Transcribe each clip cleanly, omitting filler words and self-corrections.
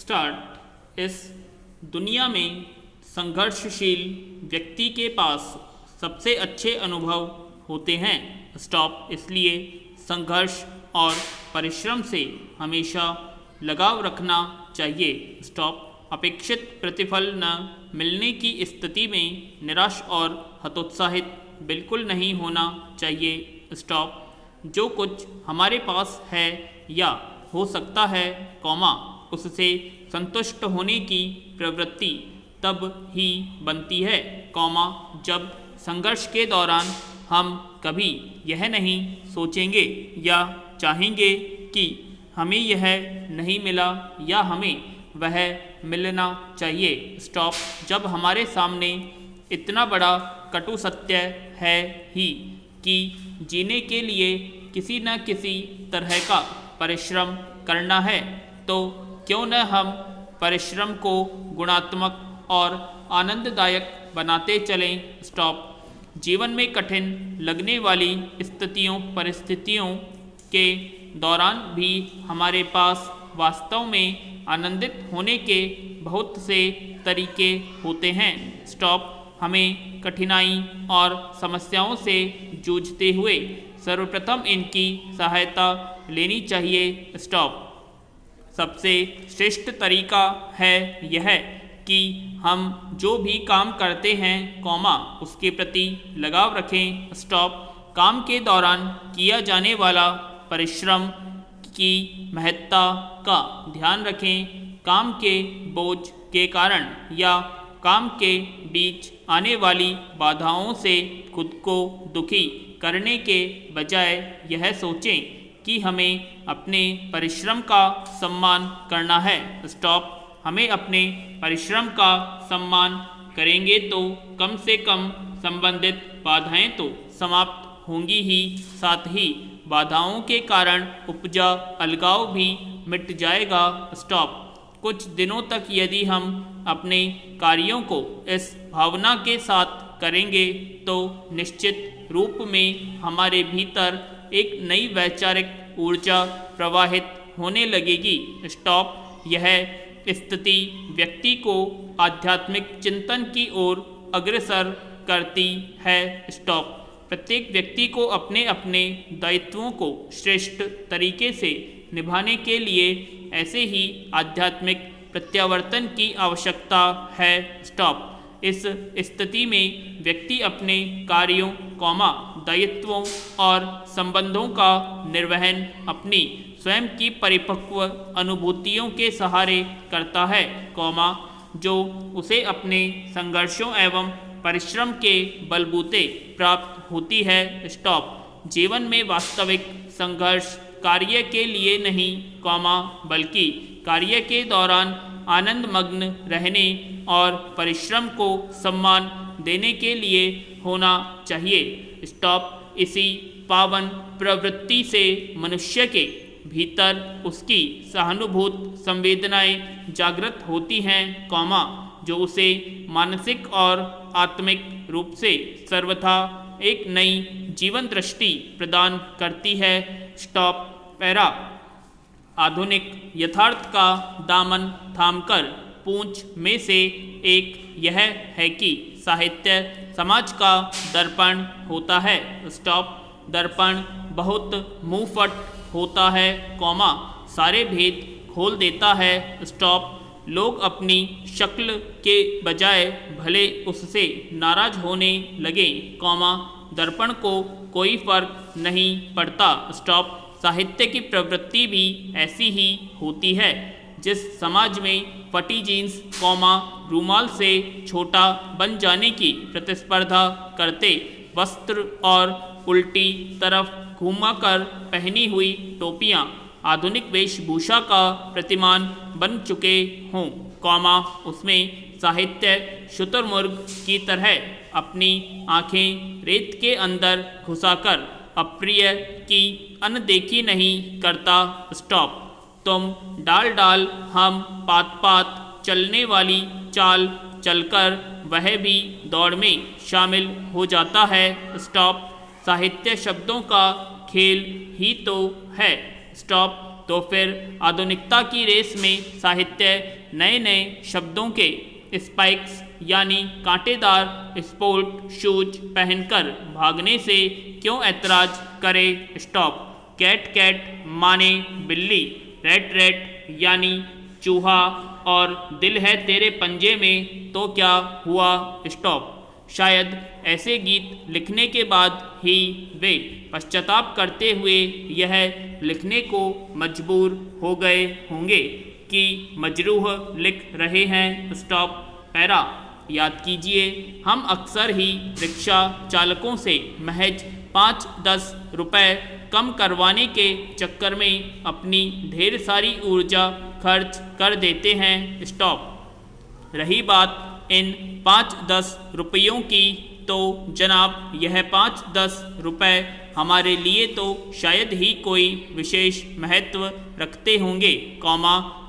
Start. इस दुनिया में संघर्षशील व्यक्ति के पास सबसे अच्छे अनुभव होते हैं। स्टॉप। इसलिए संघर्ष और परिश्रम से हमेशा लगाव रखना चाहिए। स्टॉप। अपेक्षित प्रतिफल न मिलने की स्थिति में निराश और हतोत्साहित बिल्कुल नहीं होना चाहिए। स्टॉप। जो कुछ हमारे पास है या हो सकता है, उससे संतुष्ट होने की प्रवृत्ति तब ही बनती है, जब संघर्ष के दौरान हम कभी यह नहीं सोचेंगे या चाहेंगे कि हमें यह नहीं मिला या हमें वह मिलना चाहिए। स्टॉप। जब हमारे सामने इतना बड़ा कटु सत्य है ही कि जीने के लिए किसी न किसी तरह का परिश्रम करना है, तो क्यों न हम परिश्रम को गुणात्मक और आनंददायक बनाते चलें। स्टॉप। जीवन में कठिन लगने वाली परिस्थितियों के दौरान भी हमारे पास वास्तव में आनंदित होने के बहुत से तरीके होते हैं। स्टॉप। हमें कठिनाई और समस्याओं से जूझते हुए सर्वप्रथम इनकी सहायता लेनी चाहिए। स्टॉप। सबसे श्रेष्ठ तरीका है यह कि हम जो भी काम करते हैं, उसके प्रति लगाव रखें। स्टॉप। काम के दौरान किया जाने वाला परिश्रम की महत्ता का ध्यान रखें। काम के बोझ के कारण या काम के बीच आने वाली बाधाओं से खुद को दुखी करने के बजाय यह सोचें कि हमें अपने परिश्रम का सम्मान करना है। स्टॉप। हमें अपने परिश्रम का सम्मान करेंगे तो कम से कम संबंधित बाधाएं तो समाप्त होंगी ही, साथ ही बाधाओं के कारण उपजा अलगाव भी मिट जाएगा। स्टॉप। कुछ दिनों तक यदि हम अपने कार्यों को इस भावना के साथ करेंगे तो निश्चित रूप में हमारे भीतर एक नई वैचारिक ऊर्जा प्रवाहित होने लगेगी। स्टॉप। यह स्थिति व्यक्ति को आध्यात्मिक चिंतन की ओर अग्रसर करती है। स्टॉप। प्रत्येक व्यक्ति को अपने अपने दायित्वों को श्रेष्ठ तरीके से निभाने के लिए ऐसे ही आध्यात्मिक प्रत्यावर्तन की आवश्यकता है। स्टॉप। इस स्थिति में व्यक्ति अपने कार्यों, दायित्वों और संबंधों का निर्वहन अपनी स्वयं की परिपक्व अनुभूतियों के सहारे करता है, जो उसे अपने संघर्षों एवं परिश्रम के बलबूते प्राप्त होती है। स्टॉप। जीवन में वास्तविक संघर्ष कार्य के लिए नहीं, बल्कि कार्य के दौरान आनंदमग्न रहने और परिश्रम को सम्मान देने के लिए होना चाहिए। स्टॉप। इसी पावन प्रवृत्ति से मनुष्य के भीतर उसकी सहानुभूत संवेदनाएं जागृत होती हैं, जो उसे मानसिक और आत्मिक रूप से सर्वथा एक नई जीवन दृष्टि प्रदान करती है। स्टॉप। पैरा। आधुनिक यथार्थ का दामन थामकर पूंछ में से एक यह है कि साहित्य समाज का दर्पण होता है। स्टॉप। दर्पण बहुत मुंहफट होता है, सारे भेद खोल देता है। स्टॉप। लोग अपनी शक्ल के बजाय भले उससे नाराज होने लगे, दर्पण को कोई फर्क नहीं पड़ता। स्टॉप। साहित्य की प्रवृत्ति भी ऐसी ही होती है। जिस समाज में फटी जीन्स, रूमाल से छोटा बन जाने की प्रतिस्पर्धा करते वस्त्र और उल्टी तरफ घुमाकर पहनी हुई टोपियां आधुनिक वेशभूषा का प्रतिमान बन चुके हों, उसमें साहित्य शुतुरमुर्ग की तरह अपनी आंखें रेत के अंदर घुसाकर अप्रिय की अनदेखी नहीं करता। स्टॉप। तुम डाल डाल, हम पात पात चलने वाली चाल चलकर वह भी दौड़ में शामिल हो जाता है। स्टॉप। साहित्य शब्दों का खेल ही तो है। स्टॉप। तो फिर आधुनिकता की रेस में साहित्य नए नए शब्दों के स्पाइक्स यानी कांटेदार स्पोर्ट शूज पहनकर भागने से क्यों ऐतराज करे। स्टॉप। कैट कैट माने बिल्ली, रैट रैट यानी चूहा, और दिल है तेरे पंजे में तो क्या हुआ। स्टॉप। शायद ऐसे गीत लिखने के बाद ही वे पश्चाताप करते हुए यह लिखने को मजबूर हो गए होंगे कि मजरूह लिख रहे हैं। स्टॉप। पैरा। याद कीजिए, हम अक्सर ही रिक्शा चालकों से महज 5-10 रुपए कम करवाने के चक्कर में अपनी ढेर सारी ऊर्जा खर्च कर देते हैं। स्टॉप। रही बात इन 5-10 रुपयों की, तो जनाब यह 5-10 रुपए हमारे लिए तो शायद ही कोई विशेष महत्व रखते होंगे,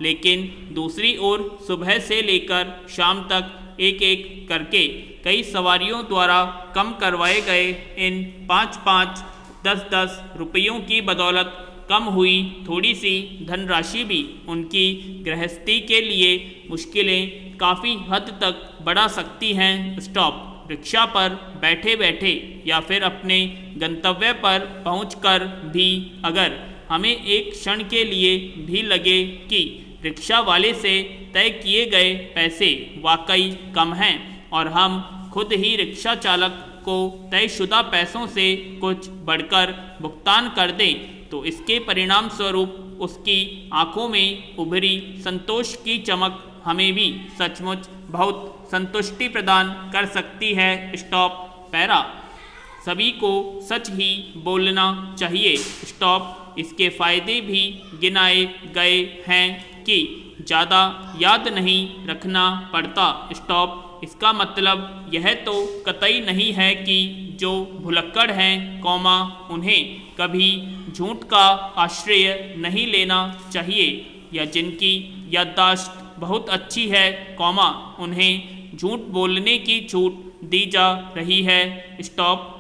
लेकिन दूसरी ओर सुबह से लेकर शाम तक एक एक करके कई सवारियों द्वारा कम करवाए गए इन 5-5, 10-10 रुपयों की बदौलत कम हुई थोड़ी सी धनराशि भी उनकी गृहस्थी के लिए मुश्किलें काफ़ी हद तक बढ़ा सकती हैं। स्टॉप। रिक्शा पर बैठे बैठे या फिर अपने गंतव्य पर पहुंचकर भी अगर हमें एक क्षण के लिए भी लगे कि रिक्शा वाले से तय किए गए पैसे वाकई कम हैं और हम खुद ही रिक्शा चालक को तयशुदा पैसों से कुछ बढ़कर भुगतान कर दें, तो इसके परिणाम स्वरूप उसकी आंखों में उभरी संतोष की चमक हमें भी सचमुच बहुत संतुष्टि प्रदान कर सकती है। स्टॉप। पैरा। सभी को सच ही बोलना चाहिए। स्टॉप। इसके फायदे भी गिनाए गए हैं कि ज़्यादा याद नहीं रखना पड़ता। स्टॉप। इसका मतलब यह तो कतई नहीं है कि जो भुलक्कड़ हैं, उन्हें कभी झूठ का आश्रय नहीं लेना चाहिए, या जिनकी याददाश्त बहुत अच्छी है, उन्हें झूठ बोलने की छूट दी जा रही है। स्टॉप।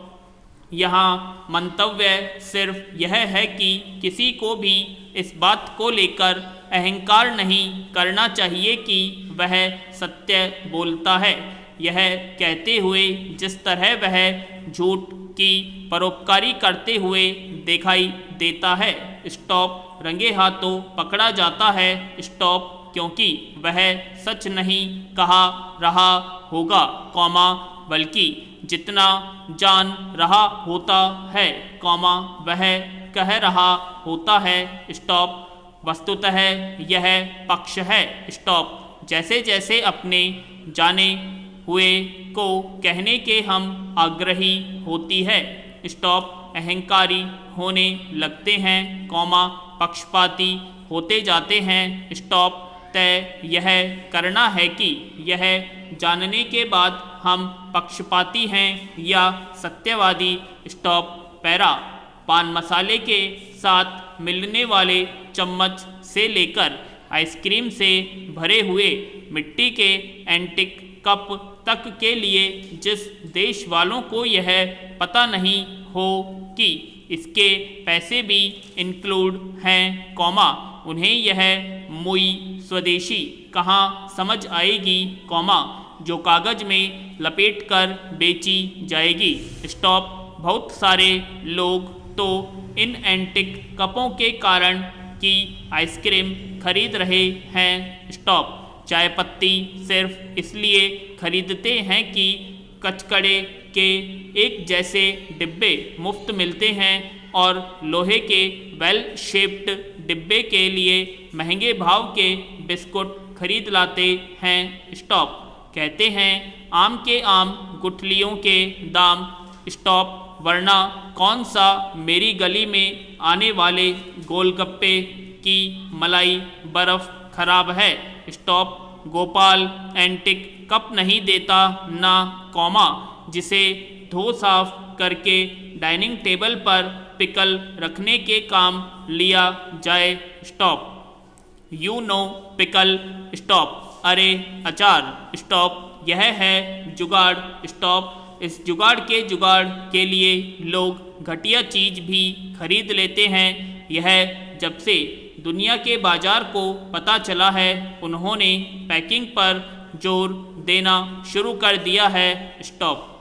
यहाँ मंतव्य सिर्फ यह है कि किसी को भी इस बात को लेकर अहंकार नहीं करना चाहिए कि वह सत्य बोलता है, यह कहते हुए जिस तरह वह झूठ की परोपकारी करते हुए दिखाई देता है। स्टॉप। रंगे हाथों पकड़ा जाता है। स्टॉप। क्योंकि वह सच नहीं कहा रहा होगा, बल्कि जितना जान रहा होता है, वह कह रहा होता है। स्टॉप। वस्तुतः यह पक्ष है। स्टॉप। जैसे जैसे अपने जाने हुए को कहने के हम आग्रही होती है, स्टॉप, अहंकारी होने लगते हैं, पक्षपाती होते जाते हैं। स्टॉप। तय यह करना है कि यह जानने के बाद हम पक्षपाती हैं या सत्यवादी। स्टॉप। पैरा। पान मसाले के साथ मिलने वाले चम्मच से लेकर आइसक्रीम से भरे हुए मिट्टी के एंटिक कप तक के लिए जिस देश वालों को यह पता नहीं हो कि इसके पैसे भी इंक्लूड हैं, उन्हें यह मुई स्वदेशी कहाँ समझ आएगी, जो कागज में लपेटकर बेची जाएगी। स्टॉप। बहुत सारे लोग तो इन एंटिक कपों के कारण की आइसक्रीम खरीद रहे हैं। स्टॉप। चाय पत्ती सिर्फ इसलिए खरीदते हैं कि कचकड़े के एक जैसे डिब्बे मुफ्त मिलते हैं और लोहे के वेल शेप्ड डिब्बे के लिए महंगे भाव के बिस्कुट खरीद लाते हैं। स्टॉप। कहते हैं आम के आम गुठलियों के दाम। स्टॉप। वरना कौन सा मेरी गली में आने वाले गोलगप्पे की मलाई बर्फ खराब है। स्टॉप। गोपाल एंटिक कप नहीं देता ना, जिसे धो साफ करके डाइनिंग टेबल पर पिकल रखने के काम लिया जाए। स्टॉप। पिकल। स्टॉप। अरे अचार। स्टॉप। यह है जुगाड़। स्टॉप। इस जुगाड़ के लिए लोग घटिया चीज़ भी खरीद लेते हैं। यह जब से दुनिया के बाजार को पता चला है, उन्होंने पैकिंग पर जोर देना शुरू कर दिया है। स्टॉप।